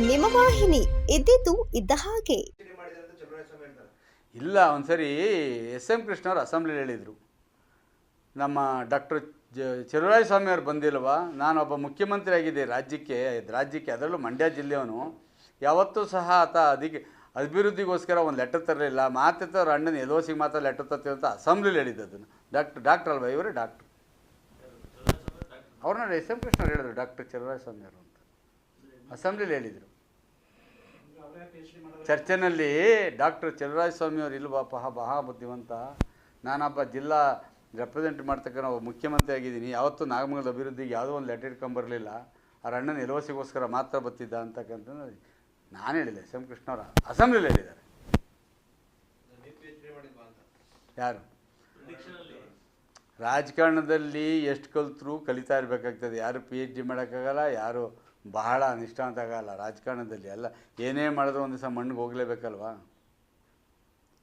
ನಿಮ್ಮ ವಾಹಿನಿ, ಇದ್ದಿದ್ದು ಇದ್ದ ಹಾಗೆ. ಇಲ್ಲ, ಒಂದ್ಸರಿ ಎಸ್.ಎಂ. ಕೃಷ್ಣವ್ರು ಅಸೆಂಬ್ಲಿಲಿ ಹೇಳಿದರು, ನಮ್ಮ ಡಾಕ್ಟರ್ ಚಲುವರಾಯಸ್ವಾಮಿ ಅವ್ರು ಬಂದಿಲ್ವಾ, ನಾನೊಬ್ಬ ಮುಖ್ಯಮಂತ್ರಿ ಆಗಿದೆ ರಾಜ್ಯಕ್ಕೆ ಅದರಲ್ಲೂ ಮಂಡ್ಯ ಜಿಲ್ಲೆಯವನು, ಯಾವತ್ತೂ ಸಹ ಆತ ಅಭಿವೃದ್ಧಿಗೋಸ್ಕರ ಒಂದು ಲೆಟರ್ ತರಲಿಲ್ಲ, ಮಾತಿತ್ತವ್ರ ಅಣ್ಣನ ಎಲ್ಒಸಿಗೆ ಮಾತ್ರ ಲೆಟರ್ ತರ್ತೀವಿ ಅಂತ ಅಸೆಂಬ್ಲಿಲಿ ಹೇಳಿದ್ದು. ಅದನ್ನು ಡಾಕ್ಟರ್ ಅಲ್ವಾ ಇವರು? ಡಾಕ್ಟ್ರು ಅವ್ರನ್ನ ಎಸ್.ಎಂ. ಕೃಷ್ಣವ್ರು ಹೇಳಿದ್ರು, ಡಾಕ್ಟರ್ ಚಲುವರಾಯಸ್ವಾಮಿ ಅವರು ಅಂತ ಅಸೆಂಬ್ಲಿಲಿ ಹೇಳಿದರು. ಚರ್ಚೆನಲ್ಲಿ ಡಾಕ್ಟರ್ ಚಲುವರಾಯಸ್ವಾಮಿ ಅವರು ಇಲ್ವಾಪ ಮಹಾ ಬುದ್ಧಿವಂತ, ನಾನೊಬ್ಬ ಜಿಲ್ಲಾ ರೆಪ್ರೆಸೆಂಟ್ ಮಾಡ್ತಕ್ಕಂಥ ಒಬ್ಬ ಮುಖ್ಯಮಂತ್ರಿ ಆಗಿದ್ದೀನಿ, ಯಾವತ್ತೂ ನಾಗಮಂಗಲದ ಅಭಿವೃದ್ಧಿಗೆ ಯಾವುದೋ ಒಂದು ಲೆಟರ್ ಇಟ್ಕೊಂಬರಲಿಲ್ಲ, ಅವ್ರ ಅಣ್ಣನ ಎಲ್ಒಸಿಗೋಸ್ಕರ ಮಾತ್ರ ಬರ್ತಿದ್ದ ಅಂತಕ್ಕಂಥದ್ದು ನಾನು ಹೇಳಿಲ್ಲ, ಎಸ್.ಎಂ. ಕೃಷ್ಣವ್ರ ಅಸೆಂಬ್ಲಿಲಿ ಹೇಳಿದ್ದಾರೆ. ಯಾರು ರಾಜಕಾರಣದಲ್ಲಿ ಎಷ್ಟು ಕಲಿತರೂ ಕಲಿತಾ ಇರಬೇಕಾಗ್ತದೆ, ಯಾರು PhD ಮಾಡೋಕ್ಕಾಗಲ್ಲ, ಯಾರು ಬಹಳ ನಿಷ್ಠಾಂತ ಆಗಲ್ಲ ರಾಜಕಾರಣದಲ್ಲಿ. ಎಲ್ಲ ಏನೇ ಮಾಡಿದ್ರು ಒಂದು ದಿವಸ ಮಣ್ಣಿಗೆ ಹೋಗಲೇಬೇಕಲ್ವಾ.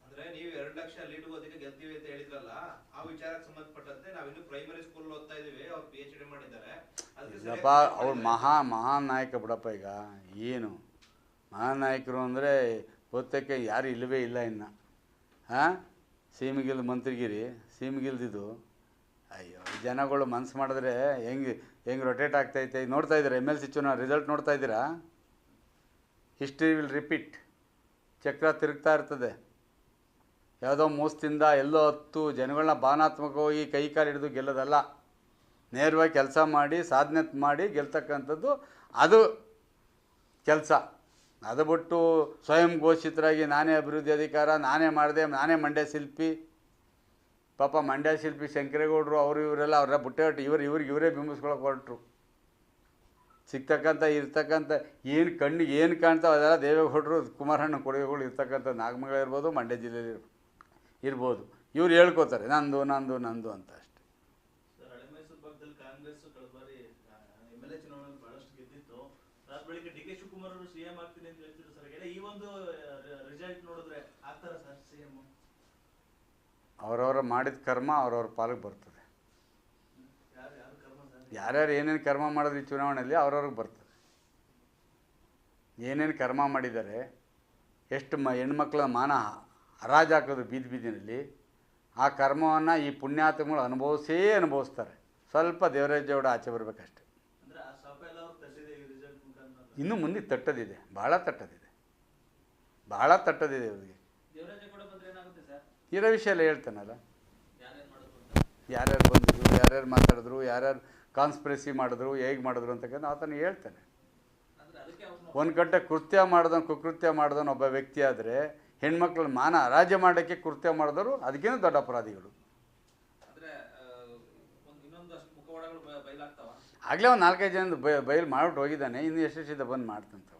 ಅಂದ್ರೆ ನೀವು 2 ಲಕ್ಷ ಲೀಡ್ ಓದಿಗೆ ಗೆಲ್ತೀವಿ ಅಂತ ಹೇಳಿದ್ರಲ್ಲ, ಆ ವಿಚಾರಕ್ಕೆ ಸಂಬಂಧಪಟ್ಟಂತೆ ನಾವು ಇನ್ನು ಪ್ರೈಮರಿ ಸ್ಕೂಲ್ ಓದ್ತಾ ಇದೀವಿ, ಅವ್ರು PhD ಮಾಡಿದ್ದಾರೆ. ಇಲ್ಲಪ್ಪ, ಅವ್ರು ಮಹಾನ್ ನಾಯಕ ಬಿಡಪ್ಪ. ಈಗ ಏನು ಮಹಾನ್ ನಾಯಕರು ಅಂದರೆ ಓದಕ್ಕೆ ಯಾರು ಇಲ್ಲವೇ ಇಲ್ಲ ಇನ್ನು. ಸೀಮಿಗಿಲ್ದು ಮಂತ್ರಿಗಿರಿ, ಸೀಮಿಗಿಲ್ದಿದ್ದು ಅಯ್ಯೋ, ಜನಗಳು ಮನಸ್ಸು ಮಾಡಿದ್ರೆ ಹೆಂಗೆ ರೊಟೇಟ್ ಆಗ್ತೈತೆ. ನೋಡ್ತಾ ಇದ್ದೀರಾ MLC ಚುನಾವಣೆ ರಿಸಲ್ಟ್ ನೋಡ್ತಾ ಇದ್ದೀರಾ? History will repeat. ಚಕ್ರ ತಿರುಗ್ತಾ ಇರ್ತದೆ. ಯಾವುದೋ ಮೋಸದಿಂದ ಎಲ್ಲೋ ಹತ್ತು ಜನಗಳನ್ನ ಭಾವನಾತ್ಮಕವಾಗಿ ಕೈ ಕಾಲು ಹಿಡಿದು ಗೆಲ್ಲೋದಲ್ಲ, ನೇರವಾಗಿ ಕೆಲಸ ಮಾಡಿ ಸಾಧನೆ ಮಾಡಿ ಗೆಲ್ತಕ್ಕಂಥದ್ದು ಅದು ಕೆಲಸ. ಅದು ಬಿಟ್ಟು ಸ್ವಯಂ ಘೋಷಿತರಾಗಿ ನಾನೇ ಅಭಿವೃದ್ಧಿ ಅಧಿಕಾರ, ನಾನೇ ಮಾಡಿದೆ, ನಾನೇ ಮಂಡ್ಯ ಶಿಲ್ಪಿ. ಪಾಪ ಮಂಡ್ಯ ಶಿಲ್ಪಿ ಶಂಕರೇಗೌಡರು ಅವರು ಇವರೆಲ್ಲ ಅವರ ಬುಟ್ಟೆ ಇವರೇ ಬಿಂಬಿಸ್ಕೊಳಕ್ಕೆ ಹೊರಟರು. ಇರ್ತಕ್ಕಂಥ ಕಣ್ಣಿಗೆ ಏನು ಕಾಣ್ತಾವೆ ಅದೆಲ್ಲ ದೇವೇಗೌಡರು, ಕುಮಾರಣ್ಣ ಕೊಡುಗೆಗಳು ಇರ್ತಕ್ಕಂಥ ನಾಗಮಂಗಲ ಇರ್ಬೋದು, ಮಂಡ್ಯ ಜಿಲ್ಲೆಯಲ್ಲಿ ಇರ್ಬೋದು. ಇವ್ರು ಹೇಳ್ಕೋತಾರೆ ನಂದು ಅಂತ ಅಷ್ಟೇ. ಅವರವರ ಮಾಡಿದ ಕರ್ಮ ಅವ್ರವ್ರ ಪಾಲಿಗೆ ಬರ್ತದೆ. ಯಾರ್ಯಾರು ಏನೇನು ಕರ್ಮ ಮಾಡಿದ್ರು ಈ ಚುನಾವಣೆಯಲ್ಲಿ ಅವ್ರವ್ರಿಗೆ ಬರ್ತದೆ. ಏನೇನು ಕರ್ಮ ಮಾಡಿದ್ದಾರೆ, ಎಷ್ಟು ಹೆಣ್ಮಕ್ಳ ಮಾನ ಹರಾಜು ಹಾಕೋದು ಬೀದಿನಲ್ಲಿ, ಆ ಕರ್ಮವನ್ನು ಈ ಪುಣ್ಯಾತ್ಮಗಳು ಅನುಭವಿಸ್ತಾರೆ. ಸ್ವಲ್ಪ ದೇವರಾಜೇಗೌಡ ಆಚೆ ಬರಬೇಕಷ್ಟೆ. ಇನ್ನೂ ಮುಂದೆ ತಟ್ಟದಿದೆ, ಭಾಳ ತಟ್ಟದಿದೆ ಅವ್ರಿಗೆ. ಇರೋ ವಿಷಯ ಎಲ್ಲ ಹೇಳ್ತಾನಲ್ಲ, ಯಾರ್ಯಾರು ಬಂದಿದ್ರು, ಯಾರ್ಯಾರು ಮಾತಾಡಿದ್ರು, ಯಾರ್ಯಾರು ಕಾನ್ಸ್ಪಿರಸಿ ಮಾಡಿದ್ರು, ಹೇಗೆ ಮಾಡಿದ್ರು ಅಂತಕ್ಕಂಥ ಆತನು ಹೇಳ್ತಾನೆ. ಒಂದು ಗಂಟೆ ಕುಕೃತ್ಯ ಮಾಡಿದವನು ಒಬ್ಬ ವ್ಯಕ್ತಿ ಆದರೆ, ಹೆಣ್ಮಕ್ಳ ಮಾನ ಹರಾಜು ಮಾಡೋಕ್ಕೆ ಕೃತ್ಯ ಮಾಡಿದವರು ಅದಕ್ಕೇನು ದೊಡ್ಡ ಅಪರಾಧಿಗಳು. ಆಗಲೇ ಒಂದು 4-5 ಜನ ಬಯಲು ಮಾಡಿಬಿಟ್ಟು ಹೋಗಿದ್ದಾನೆ, ಇನ್ನು ಎಷ್ಟು ಬಂದು ಮಾಡ್ತಂತ.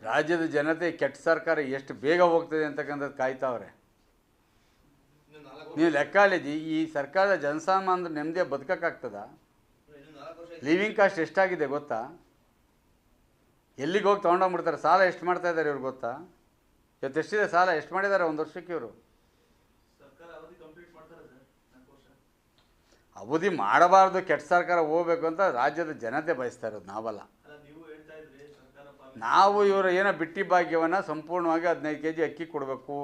ರಾಜ್ಯದ ಜನತೆ ಕೆಟ್ಟ ಸರ್ಕಾರ ಎಷ್ಟು ಬೇಗ ಹೋಗ್ತದೆ ಅಂತಕ್ಕಂಥದ್ದು ಕಾಯ್ತಾವ್ರೆ. ನೀವು ಲೆಕ್ಕ ಹಾಲಿದಿ, ಈ ಸರ್ಕಾರದ ಜನಸಾಮಾನ್ಯರು ನೆಮ್ಮದಿಯ ಬದುಕಕ್ಕಾಗ್ತದ? ಲಿವಿಂಗ್ ಕಾಸ್ಟ್ ಎಷ್ಟಾಗಿದೆ ಗೊತ್ತಾ? ಎಲ್ಲಿಗೆ ಹೋಗಿ ತೊಗೊಂಡೋಗ್ಬಿಡ್ತಾರೆ. ಸಾಲ ಎಷ್ಟು ಮಾಡ್ತಾ ಇದ್ದಾರೆ ಇವ್ರು ಗೊತ್ತಾ? ಇವತ್ತು ಎಷ್ಟಿದೆ ಸಾಲ, ಎಷ್ಟು ಮಾಡಿದ್ದಾರೆ ಒಂದು ವರ್ಷಕ್ಕೆ ಇವರು? ಅವಧಿ ಮಾಡಬಾರ್ದು, ಕೆಟ್ಟ ಸರ್ಕಾರ ಹೋಗ್ಬೇಕು ಅಂತ ರಾಜ್ಯದ ಜನತೆ ಬಯಸ್ತಾ ಇರೋದು, ನಾವಲ್ಲ. ನಾವು ಇವರು ಏನೋ ಬಿಟ್ಟಿ ಭಾಗ್ಯವನ್ನು ಸಂಪೂರ್ಣವಾಗಿ 15 kg ಅಕ್ಕಿ ಕೊಡಬೇಕು,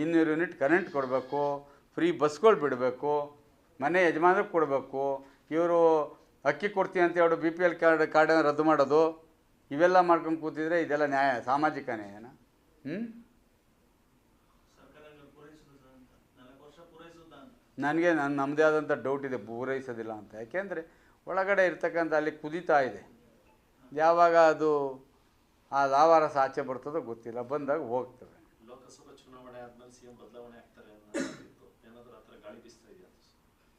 200 ಯೂನಿಟ್ ಕರೆಂಟ್ ಕೊಡಬೇಕು, ಫ್ರೀ ಬಸ್ಗಳು ಬಿಡಬೇಕು, ಮನೆ ಯಜಮಾನರಿಗೆ ಕೊಡಬೇಕು. ಇವರು ಅಕ್ಕಿ ಕೊಡ್ತೀವಿ ಅಂತ ಹೇಳಿ BPL ಕಾರ್ಡನ್ನು ರದ್ದು ಮಾಡೋದು, ಇವೆಲ್ಲ ಮಾಡ್ಕೊಂಡು ಕೂತಿದ್ರೆ ಇದೆಲ್ಲ ನ್ಯಾಯ, ಸಾಮಾಜಿಕ ನ್ಯಾಯನ? ನನಗೆ ನಮ್ಮದೇ ಆದಂಥ ಡೌಟ್ ಇದೆ, ಪೂರೈಸೋದಿಲ್ಲ ಅಂತ. ಯಾಕೆಂದರೆ ಒಳಗಡೆ ಇರ್ತಕ್ಕಂಥ ಅಲ್ಲಿ ಕುದೀತಾ ಇದೆ. ಯಾವಾಗ ಅದು ಆ ಲಾವಾರಸ ಆಚೆ ಬರ್ತದೋ ಗೊತ್ತಿಲ್ಲ, ಬಂದಾಗ ಹೋಗ್ತವೆ. ಲೋಕಸಭಾ ಚುನಾವಣೆ ಆದ್ಮೇಲೆ CM ಬದಲಾವಣೆ ಆಗ್ತಾರೆ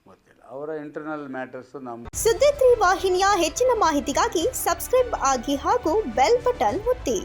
ಗೊತ್ತಿಲ್ಲ, ಅವರ ಇಂಟರ್ನಲ್ ಮ್ಯಾಟರ್ಸು. ನಮ್ಮ ಸುದ್ದಿ 3 ವಾಹಿನಿಯ ಹೆಚ್ಚಿನ ಮಾಹಿತಿಗಾಗಿ ಸಬ್ಸ್ಕ್ರೈಬ್ ಆಗಿ ಹಾಗೂ ಬೆಲ್ ಬಟನ್ ಒತ್ತಿ.